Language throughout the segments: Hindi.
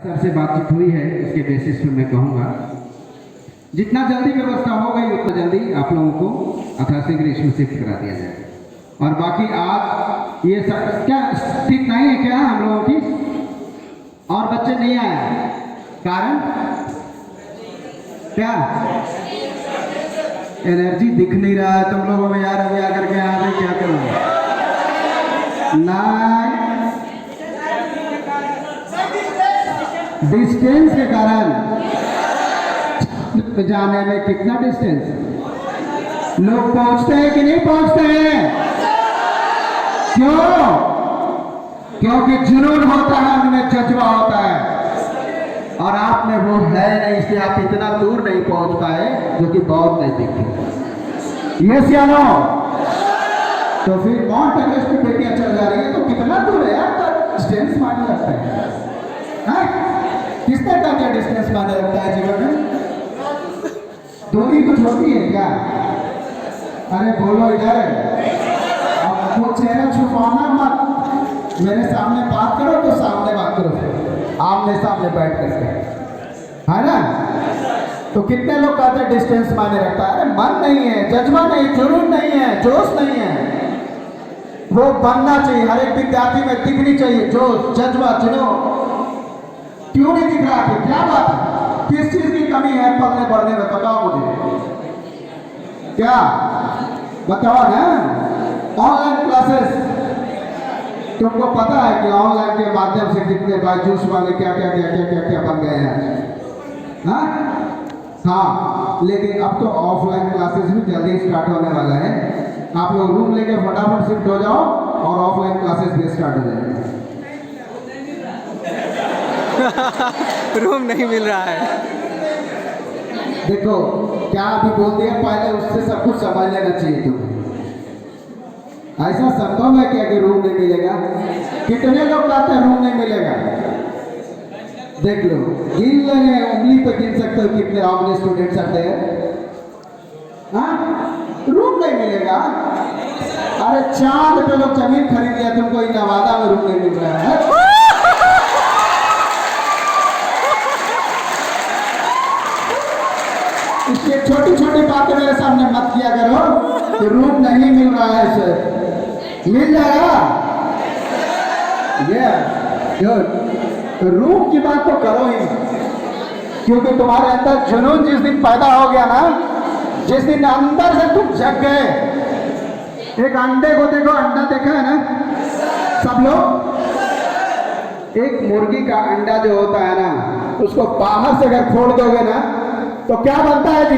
सर से बातचीत हुई है, उसके बेसिस पे मैं कहूँगा जितना जल्दी व्यवस्था हो गई उतना जल्दी आप लोगों को 88 के इसमें शिफ्ट करा दिया जाए। और बाकी आज ये सब क्या ठीक नहीं है क्या हम लोगों की, और बच्चे नहीं आए, कारण क्या एनर्जी दिख नहीं रहा है तुम लोगों में यार। अभी आकर के यहाँ पे क्या करूँगा ना, डिस्टेंस के कारण जाने में कितना डिस्टेंस लोग पहुंचते हैं कि नहीं पहुंचते हैं? क्यों? क्योंकि जुनून होता है, उनमें जज्बा होता है, और आप में वो है नहीं, इसलिए आप इतना दूर नहीं पहुंच पाए जो कि बहुत नजदीक है। यस या नो? तो फिर माउंट एवरेस्ट की बेटियां चल जा रही है तो कितना दूर है यार, तो डिस्टेंस माने लगता है। किसने कहा क्या डिस्टेंस माने लगता है जीवन में? दूरी कुछ होती है क्या? अरे बोलो इधर, अब वो चेहरा छुपाना मत, मेरे सामने बात करो तो सामने बात करो, आमने सामने बैठ करके, है ना? तो कितने लोग कहते हैं डिस्टेंस माने रखता है? अरे मन नहीं है, जज्बा नहीं, जुनून नहीं है, जोश नहीं है। वो बनना चाहिए, हर एक विद्यार्थी में दिखनी चाहिए जोश, जज्बा, जुनून। क्यों नहीं दिख रहा है? क्या बात है? किस चीज की कमी है पढ़ने पढ़ने में? बताओ मुझे, क्या बताओ ना। ऑनलाइन क्लासेस, तुमको पता है कि ऑनलाइन के माध्यम से कितने बायजूस वाले क्या क्या क्या क्या क्या क्या बन गए हैं? हाँ, लेकिन अब तो ऑफलाइन क्लासेस भी जल्दी स्टार्ट होने वाला है। आप लोग रूम लेके फटाफट शिफ्ट हो जाओ और ऑफलाइन क्लासेस भी स्टार्ट हो जाएंगे। रूम नहीं मिल रहा है। देखो क्या अभी बोल दिया, पहले उससे सब कुछ समझ लेना चाहिए तुम्हें। ऐसा संभव है क्या कि रूम नहीं मिलेगा? कितने लोग कहते हैं रूम नहीं मिलेगा? देख लो, गिन लगे, उंगली पे गिन सकते हो कितने ऑनलाइन स्टूडेंट्स आते हैं। रूम नहीं मिलेगा? अरे चांद पे लोग जमीन खरीद लिया, तुमको नवादा में रूम नहीं मिल रहा है? इसलिए छोटी छोटी बातें मेरे सामने मत किया करो कि रूम नहीं मिल रहा है सर। मिल जाएगा, ये गुड। रूम की बात तो करो ही, क्योंकि तुम्हारे अंदर जुनून जिस दिन पैदा हो गया ना, जिस दिन अंदर से तुम जग गए। एक अंडे को देखो, अंडा देखा है ना सब लोग? एक मुर्गी का अंडा जो होता है ना, उसको बाहर से अगर फोड़ दोगे ना तो क्या बनता है जी?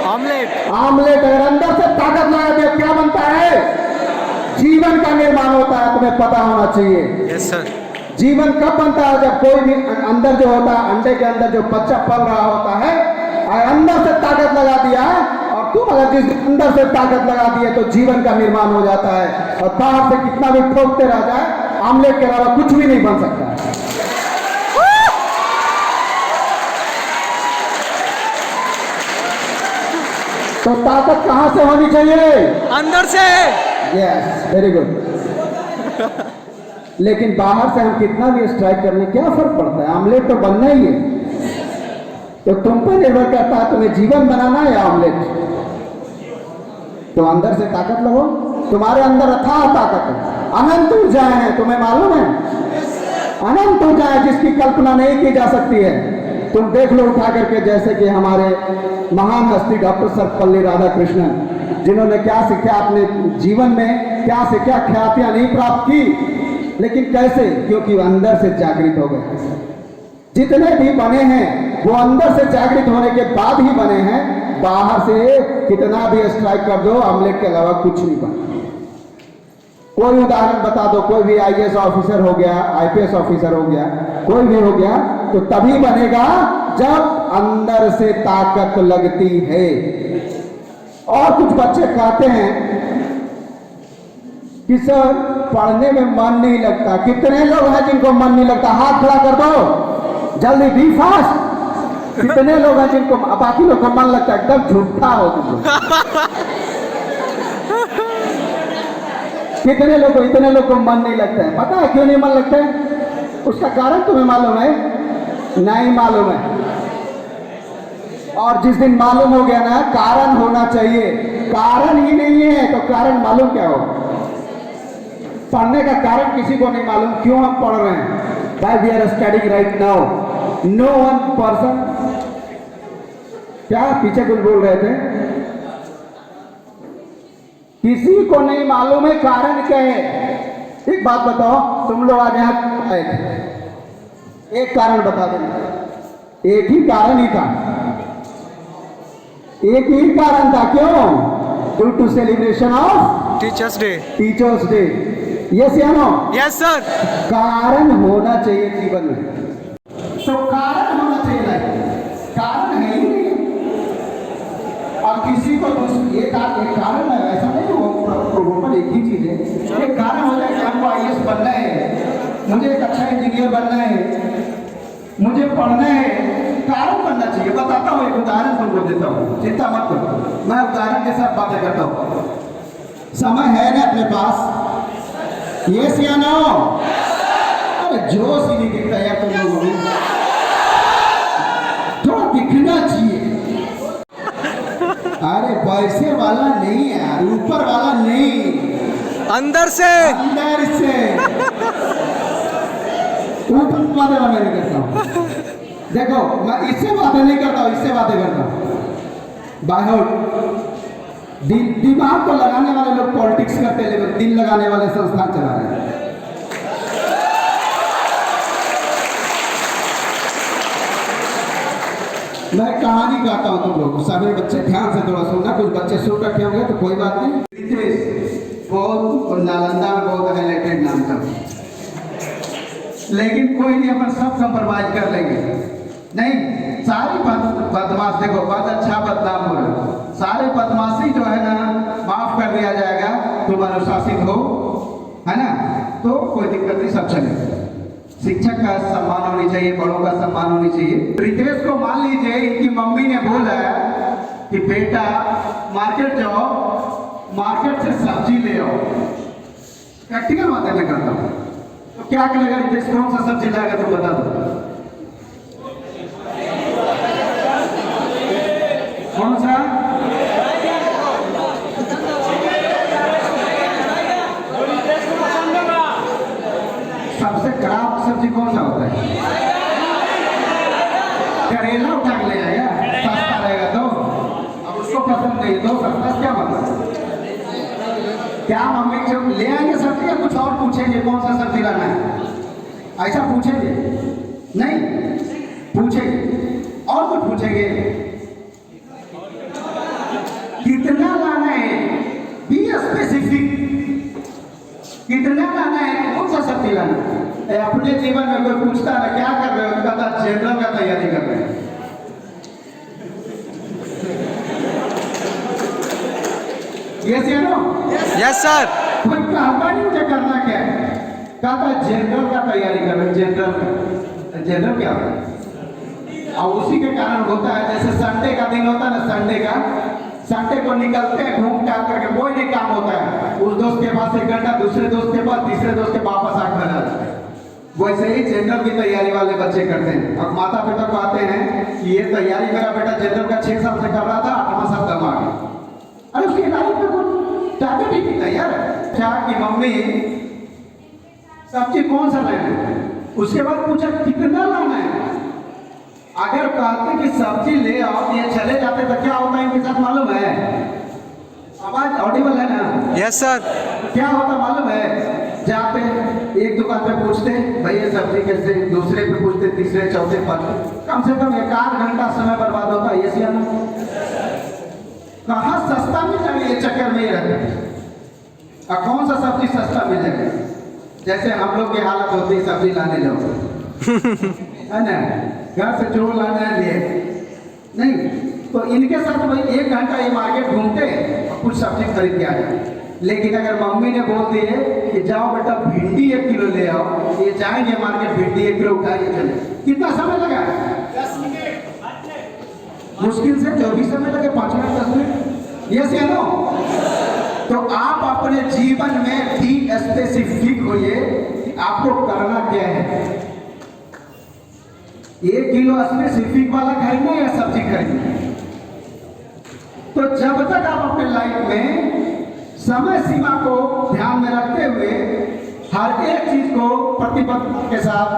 ऑमलेट। ऑमलेट। अगर अंदर से ताकत लगा दिया क्या बनता है? जीवन का निर्माण होता है, तुम्हें पता होना चाहिए। Yes sir. जीवन कब बनता है? जब कोई भी अंदर जो होता है, अंडे के अंदर जो बच्चा पल रहा होता है, और अंदर से ताकत लगा दिया है, और तुम अगर जिस अंदर से ताकत लगा दिए तो जीवन का निर्माण हो जाता है। और बाहर से कितना भी ठोकते रह जाए, ऑमलेट के अलावा कुछ भी नहीं बन सकता है। तो ताकत कहां से होनी चाहिए? अंदर से। Yes, very good. लेकिन बाहर से हम कितना भी स्ट्राइक करने क्या फर्क पड़ता है? ऑमलेट तो बनना ही है। तो तुम पर निर्भर करता है तुम्हें जीवन बनाना है या ऑमलेट। तो अंदर से ताकत लगो, तुम्हारे अंदर अथाह ताकत है, अनंत ऊर्जाएं हैं, तुम्हें मालूम है? अनंत ऊर्जाएं जिसकी कल्पना नहीं की जा सकती है। तुम देख लो उठा करके, जैसे कि हमारे महान हस्ती डॉक्टर सर्वपल्ली राधाकृष्णन, जिन्होंने क्या सीखा अपने जीवन में, क्या सीखा, ख्यातियां नहीं प्राप्त की, लेकिन कैसे? क्योंकि वो अंदर से जागृत हो गए। जितने भी बने हैं वो अंदर से जागृत होने के बाद ही बने हैं। बाहर से कितना भी स्ट्राइक कर दो, ऑमलेट के अलावा कुछ नहीं बना। कोई उदाहरण बता दो, कोई भी आईएएस ऑफिसर हो गया, आईपीएस ऑफिसर हो गया, कोई भी हो गया, तो तभी बनेगा जब अंदर से ताकत लगती है। और कुछ बच्चे कहते हैं कि सर पढ़ने में मन नहीं लगता। कितने लोग हैं जिनको मन नहीं लगता? हाथ खड़ा कर दो जल्दी, बी फास्ट। कितने लोग हैं जिनको, बाकी लोग को मन लगता है? एकदम झूठा हो तुम। कितने लोग को, इतने लोग को मन नहीं लगता है? पता है क्यों नहीं मन लगता है? उसका कारण तुम्हें मालूम है? नहीं मालूम है। और जिस दिन मालूम हो गया ना, कारण होना चाहिए, कारण ही नहीं है तो कारण मालूम क्या हो। पढ़ने का कारण किसी को नहीं मालूम, क्यों हम पढ़ रहे हैं। Why we are studying right now? No one person। क्या पीछे कुछ बोल रहे थे? किसी को नहीं मालूम है कारण क्या है। एक बात बताओ, तुम लोग आज यहाँ आए थे, एक कारण बता देना। एक ही कारण ही था, एक ही कारण था। क्यों? Due to celebration of teachers day. Teachers day. Yes या नो? Yes sir. कारण होना चाहिए जीवन में, तो कारण होना चाहिए। लाइफ कारण है ही नहीं। और किसी को ये कारण है ऐसा नहीं, वो प्रॉपर एक ही चीज है। एक कारण हो जाए कि हमको आईएएस बनना है, मुझे एक अच्छा इंजीनियर बनना है, मुझे पढ़ना है, कारण बनना चाहिए। बताता हूँ, एक उदाहरण तुमको देता हूँ, चिंता मत करो, मैं उदाहरण के साथ बातें करता हूँ। समय है ना अपने पास? यस या नो? अरे जोश ही नहीं दिखता यार तुम लोगों में, थोड़ा दिखना चाहिए। अरे पैसे वाला नहीं यार, ऊपर वाला नहीं, अंदर से। अंदर से। ऊपर बातें मैं नहीं करता हूँ। देखो मैं इससे बातें नहीं करता हूँ, इससे बातें करता हूँ। बाहर दिमाग को लगाने वाले लोग पॉलिटिक्स करते हैं, लेकिन दिल लगाने वाले संस्थान चला रहे हैं। मैं कहानी कहता हूँ तुम लोग सारे बच्चे ध्यान से थोड़ा सुनना। कुछ बच्चे सुन रखे होंगे तो कोई बात नहीं। रितेश बहुत नालंदा में बहुत हाईलाइटेड नाम था, लेकिन कोई नहीं, अपन सब कंप्रोमाइज कर लेंगे। नहीं, सारी बदमाश, देखो बहुत अच्छा बदनाम हो रहा है, सारे बदमाशी जो है ना माफ कर दिया जाएगा, तुम अनुशासित हो, है ना, तो कोई दिक्कत नहीं, सब चलेगा। शिक्षक का सम्मान होनी चाहिए, बड़ों का सम्मान होनी चाहिए। रितेश को मान लीजिए इनकी मम्मी ने बोला कि बेटा मार्केट जाओ, मार्केट से सब्जी ले आओ। प्रैक्टिकल बातें मैं करता हूँ, तो क्या करेगा रितेश? कौन सा सब्जी लाएगा तुम बता दो। कौन सा? सबसे खराब सब्जी कौन सा होता है? करेला उठा के ले जाएगा, सस्ता रहेगा तो। अब उसको पसंद नहीं तो सस्ता क्या मतलब? क्या मम्मी जब ले आएंगे सब्जी या कुछ और पूछेंगे कौन सा सब्जी लाना है? ऐसा पूछेंगे नहीं, पूछेंगे और कुछ पूछेंगे, कितना लाना है, बी स्पेसिफिक, कितना लाना है, कौन सा सब्जी लाना है। अपने जीवन में कोई पूछता है क्या कर रहे हो, तो कहता जनरल का तैयारी कर रहे हैं। यस या नो? Yes sir. कोई कहता नहीं मुझे करना क्या है, कहता जनरल का तैयारी कर रहे हैं। जनरल क्या होता है? और उसी के कारण होता है, जैसे संडे का दिन होता है ना, संडे को निकलते हैं घूम टहल करके, कोई नहीं काम होता है, उस दोस्त के पास 1 घंटा, दूसरे दोस्त के पास, तीसरे दोस्त के वापस 8 बजे। वैसे ही जनरल की तैयारी वाले बच्चे करते हैं। अब माता पिता को आते हैं कि ये तैयारी मेरा बेटा जनरल का 6 साल से कर रहा था, 8वां साल दम आ गया। अरे उसकी लाइफ में कुछ टारगेट ही नहीं था यार। क्या कि मम्मी सब्जी कौन सा लाना है, उसके बाद पूछा कितना लाना है। अगर कहते कि सब्जी ले आओ, ये चले जाते तो क्या होता है इनके साथ मालूम है? आवाज ऑडिबल है ना? Yes sir. क्या होता मालूम है? जाते एक दुकान पे पूछते भाई ये सब्जी कैसे, दूसरे पे पूछते, तीसरे, चौथे, पांचवे, कम से कम 1 घंटा समय बर्बाद होता है। ये ना कहाँ सस्ता मिल जाएगा, ये चक्कर में ही रहते। और कौन सा सब्जी सस्ता मिल जाएगा? जैसे हम लोग की हालत होती है, सब्जी लाने जाओ है ना, घर से जो लाना है लिए नहीं, तो इनके साथ भाई 1 घंटा ये मार्केट घूमते और कुछ सब्जी खरीद के आ जाए। लेकिन अगर मम्मी ने बोल दी है कि जाओ बेटा भिंडी 1 किलो ले आओ, ये जाएंगे मार्केट, भिंडी 1 किलो उठाइए चले, कितना समय लगा? 10 मिनट, मुश्किल से जो भी समय लगे 5 मिनट 10 मिनट। यस या नो? तो आप अपने जीवन में भी स्पेसिफिक होइए कि आपको करना क्या है। 1 किलो स्पेसिफिक वाला खरीदना या सब्जी खरीदना। तो जब तक आप अपने लाइफ में समय सीमा को ध्यान में रखते हुए हर एक चीज को प्रतिबद्धता के साथ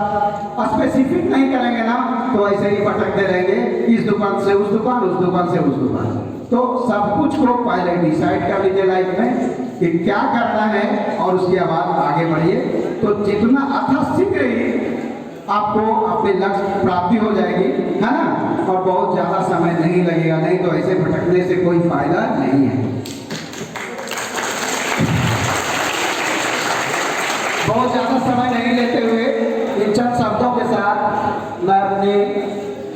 स्पेसिफिक नहीं करेंगे ना, तो ऐसे ही भटकते रहेंगे, इस दुकान से उस दुकान, उस दुकान से उस दुकान। तो सब कुछ को पहले डिसाइड कर लीजिए लाइफ में कि क्या करना है और उसके बाद आगे बढ़िए। तो जितना अथाशीघ्र ही आपको अपने लक्ष्य प्राप्ति हो जाएगी, है ना, और बहुत ज्यादा समय नहीं लगेगा। नहीं तो ऐसे भटकने से कोई फायदा नहीं है। बहुत ज्यादा समय नहीं लेते हुए इन चंद शब्दों के साथ मैं अपनी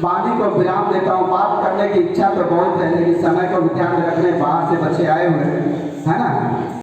वाणी को विराम देता हूँ। बात करने की इच्छा तो बहुत है, लेकिन समय को ध्यान में रखने बाहर से बच्चे आए हुए हैं, है ना।